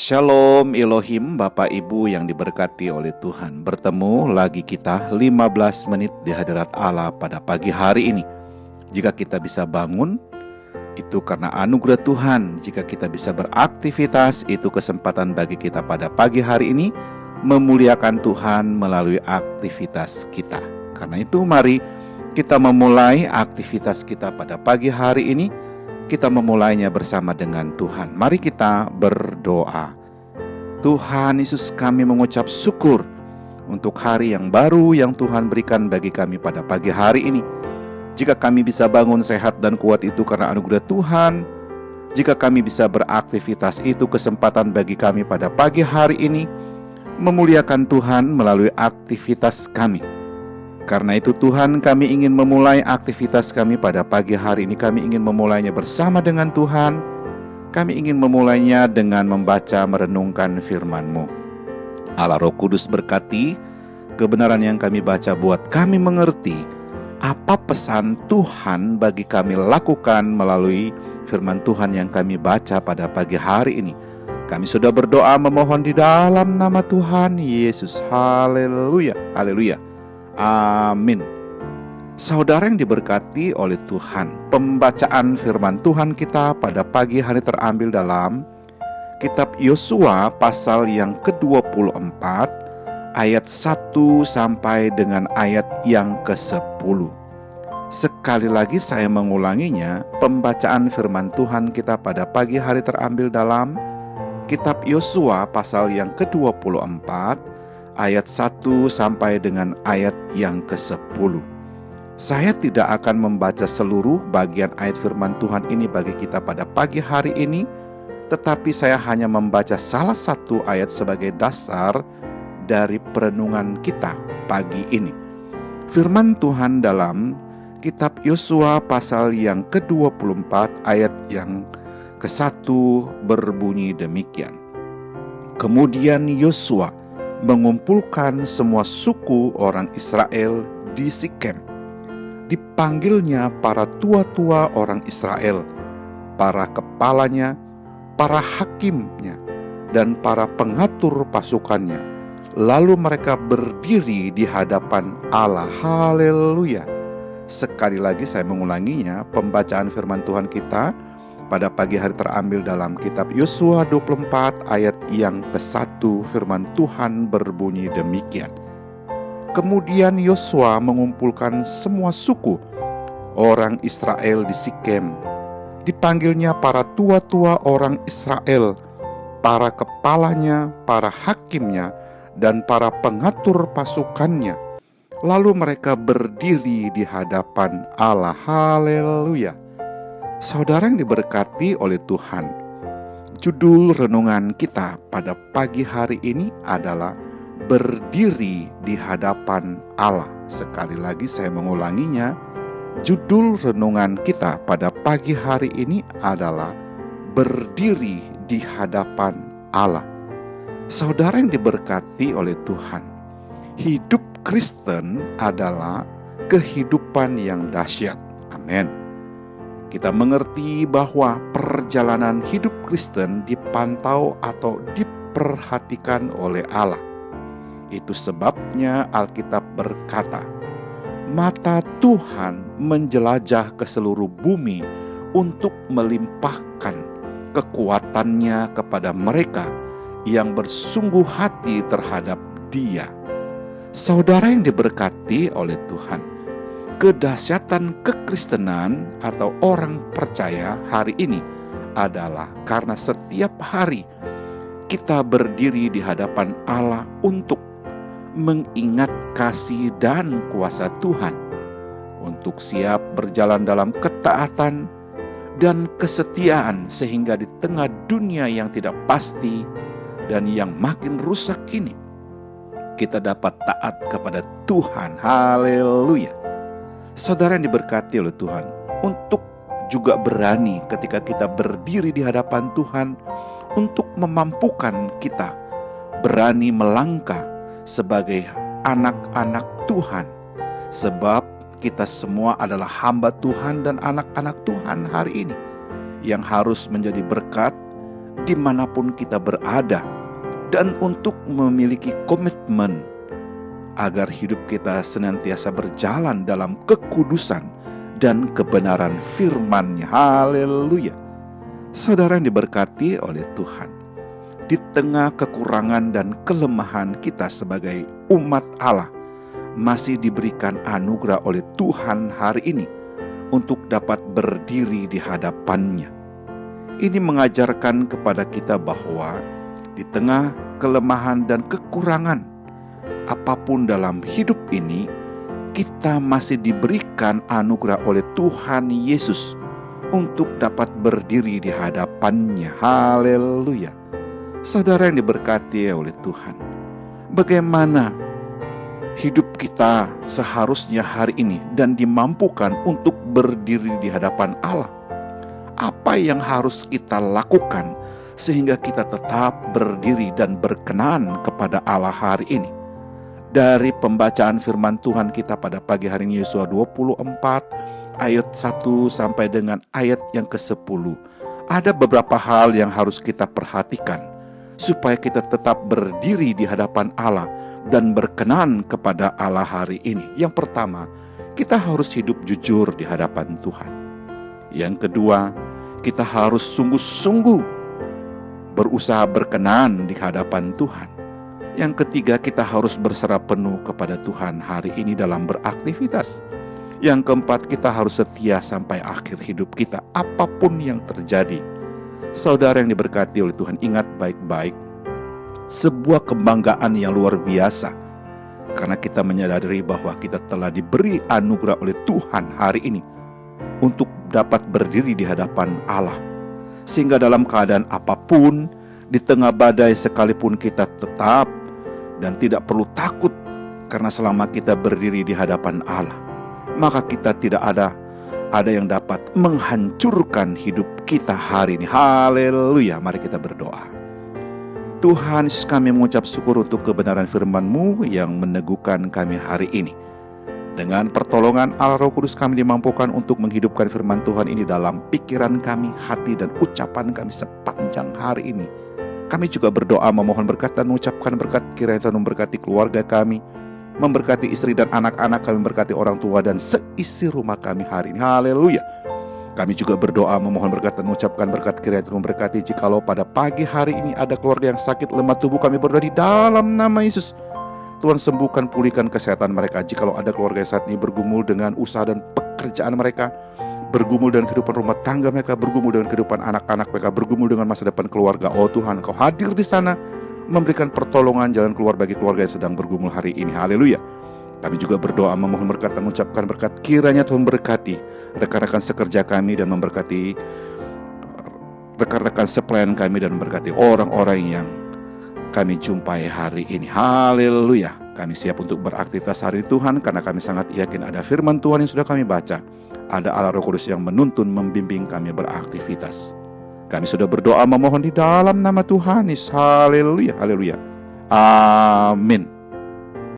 Shalom Elohim, Bapak Ibu yang diberkati oleh Tuhan. Bertemu lagi kita 15 menit di hadirat Allah pada pagi hari ini. Jika kita bisa bangun, itu karena anugerah Tuhan. Jika kita bisa beraktivitas, itu kesempatan bagi kita pada pagi hari ini memuliakan Tuhan melalui aktivitas kita. Karena itu mari kita memulai aktivitas kita pada pagi hari ini. Kita memulainya bersama dengan Tuhan. Mari kita berdoa. Tuhan Yesus, kami mengucap syukur untuk hari yang baru yang Tuhan berikan bagi kami pada pagi hari ini. Jika kami bisa bangun sehat dan kuat itu karena anugerah Tuhan. Jika kami bisa beraktivitas itu kesempatan bagi kami pada pagi hari ini memuliakan Tuhan melalui aktivitas kami. Karena itu Tuhan, kami ingin memulai aktivitas kami pada pagi hari ini. Kami ingin memulainya bersama dengan Tuhan. Kami ingin memulainya dengan membaca merenungkan firman-Mu. Allah Roh Kudus berkati kebenaran yang kami baca buat kami mengerti apa pesan Tuhan bagi kami lakukan melalui firman Tuhan yang kami baca pada pagi hari ini. Kami sudah berdoa memohon di dalam nama Tuhan Yesus. Haleluya, haleluya. Amin. Saudara yang diberkati oleh Tuhan, pembacaan firman Tuhan kita pada pagi hari terambil dalam kitab Yosua pasal yang ke-24 ayat 1 sampai dengan ayat yang ke-10. Sekali lagi saya mengulanginya, pembacaan firman Tuhan kita pada pagi hari terambil dalam kitab Yosua pasal yang ke-24 ayat 1 sampai dengan ayat yang ke-10. Saya tidak akan membaca seluruh bagian ayat firman Tuhan ini bagi kita pada pagi hari ini, tetapi saya hanya membaca salah satu ayat sebagai dasar dari perenungan kita pagi ini. Firman Tuhan dalam kitab Yosua pasal yang ke-24 ayat yang ke-1 berbunyi demikian. Kemudian Yosua mengumpulkan semua suku orang Israel di Sikem. Dipanggilnya para tua-tua orang Israel, para kepalanya, para hakimnya, dan para pengatur pasukannya. Lalu mereka berdiri di hadapan Allah. Haleluya. Sekali lagi saya mengulanginya, pembacaan firman Tuhan kita pada pagi hari terambil dalam kitab Yosua 24 ayat yang ke-1. Firman Tuhan berbunyi demikian. Kemudian Yosua mengumpulkan semua suku orang Israel di Sikem. Dipanggilnya para tua-tua orang Israel, para kepalanya, para hakimnya, dan para pengatur pasukannya. Lalu mereka berdiri di hadapan Allah. Haleluya. Saudara yang diberkati oleh Tuhan, judul renungan kita pada pagi hari ini adalah berdiri di hadapan Allah. Sekali lagi saya mengulanginya, judul renungan kita pada pagi hari ini adalah berdiri di hadapan Allah. Saudara yang diberkati oleh Tuhan, hidup Kristen adalah kehidupan yang dahsyat. Amin. Kita mengerti bahwa perjalanan hidup Kristen dipantau atau diperhatikan oleh Allah. Itu sebabnya Alkitab berkata, mata Tuhan menjelajah ke seluruh bumi untuk melimpahkan kekuatannya kepada mereka yang bersungguh hati terhadap Dia. Saudara yang diberkati oleh Tuhan, kedahsyatan kekristenan atau orang percaya hari ini adalah karena setiap hari kita berdiri di hadapan Allah untuk mengingat kasih dan kuasa Tuhan, untuk siap berjalan dalam ketaatan dan kesetiaan sehingga di tengah dunia yang tidak pasti dan yang makin rusak ini, kita dapat taat kepada Tuhan. Haleluya. Saudara yang diberkati oleh Tuhan, untuk juga berani ketika kita berdiri di hadapan Tuhan, untuk memampukan kita berani melangkah sebagai anak-anak Tuhan. Sebab kita semua adalah hamba Tuhan dan anak-anak Tuhan hari ini, yang harus menjadi berkat dimanapun kita berada, dan untuk memiliki komitmen agar hidup kita senantiasa berjalan dalam kekudusan dan kebenaran firman-Nya. Haleluya. Saudara yang diberkati oleh Tuhan, di tengah kekurangan dan kelemahan kita sebagai umat Allah, masih diberikan anugerah oleh Tuhan hari ini untuk dapat berdiri di hadapan-Nya. Ini mengajarkan kepada kita bahwa di tengah kelemahan dan kekurangan apapun dalam hidup ini, kita masih diberikan anugerah oleh Tuhan Yesus untuk dapat berdiri di hadapan-Nya. Haleluya. Saudara yang diberkati oleh Tuhan, bagaimana hidup kita seharusnya hari ini dan dimampukan untuk berdiri di hadapan Allah? Apa yang harus kita lakukan sehingga kita tetap berdiri dan berkenan kepada Allah hari ini? Dari pembacaan firman Tuhan kita pada pagi hari ini, Yesaya 24 ayat 1 sampai dengan ayat yang ke-10, ada beberapa hal yang harus kita perhatikan supaya kita tetap berdiri di hadapan Allah dan berkenan kepada Allah hari ini. Yang pertama, kita harus hidup jujur di hadapan Tuhan. Yang kedua, kita harus sungguh-sungguh berusaha berkenan di hadapan Tuhan. Yang ketiga, kita harus berserah penuh kepada Tuhan hari ini dalam beraktivitas. Yang keempat, kita harus setia sampai akhir hidup kita, apapun yang terjadi. Saudara yang diberkati oleh Tuhan, ingat baik-baik, sebuah kebanggaan yang luar biasa, karena kita menyadari bahwa kita telah diberi anugerah oleh Tuhan hari ini untuk dapat berdiri di hadapan Allah. Sehingga dalam keadaan apapun, di tengah badai sekalipun, kita tetap dan tidak perlu takut, karena selama kita berdiri di hadapan Allah, maka kita tidak ada yang dapat menghancurkan hidup kita hari ini. Haleluya. Mari kita berdoa. Tuhan Yesus, kami mengucap syukur untuk kebenaran firman-Mu yang meneguhkan kami hari ini. Dengan pertolongan Allah Roh Kudus, kami dimampukan untuk menghidupkan firman Tuhan ini dalam pikiran kami, hati, dan ucapan kami sepanjang hari ini. Kami juga berdoa memohon berkat dan mengucapkan berkat, kiranya Tuhan memberkati keluarga kami, memberkati istri dan anak-anak kami, memberkati orang tua dan seisi rumah kami hari ini. Haleluya. Kami juga berdoa memohon berkat dan mengucapkan berkat, kiranya Tuhan memberkati jikalau pada pagi hari ini ada keluarga yang sakit lemah tubuh, kami berdoa di dalam nama Yesus, Tuhan sembuhkan, pulihkan kesehatan mereka. Jikalau ada keluarga yang saat ini bergumul dengan usaha dan pekerjaan mereka, bergumul dengan kehidupan rumah tangga mereka, bergumul dengan kehidupan anak-anak mereka, bergumul dengan masa depan keluarga, oh Tuhan, Engkau hadir di sana, memberikan pertolongan jalan keluar bagi keluarga yang sedang bergumul hari ini. Haleluya. Kami juga berdoa memohon berkat dan mengucapkan berkat, kiranya Tuhan berkati rekan-rekan sekerja kami dan memberkati rekan-rekan sepelayan kami dan memberkati orang-orang yang kami jumpai hari ini. Haleluya. Kami siap untuk beraktivitas hari Tuhan, karena kami sangat yakin ada firman Tuhan yang sudah kami baca. Ada Allah Roh Kudus yang menuntun, membimbing kami beraktivitas. Kami sudah berdoa memohon di dalam nama Tuhan Yesus. Haleluya, haleluya. Amin.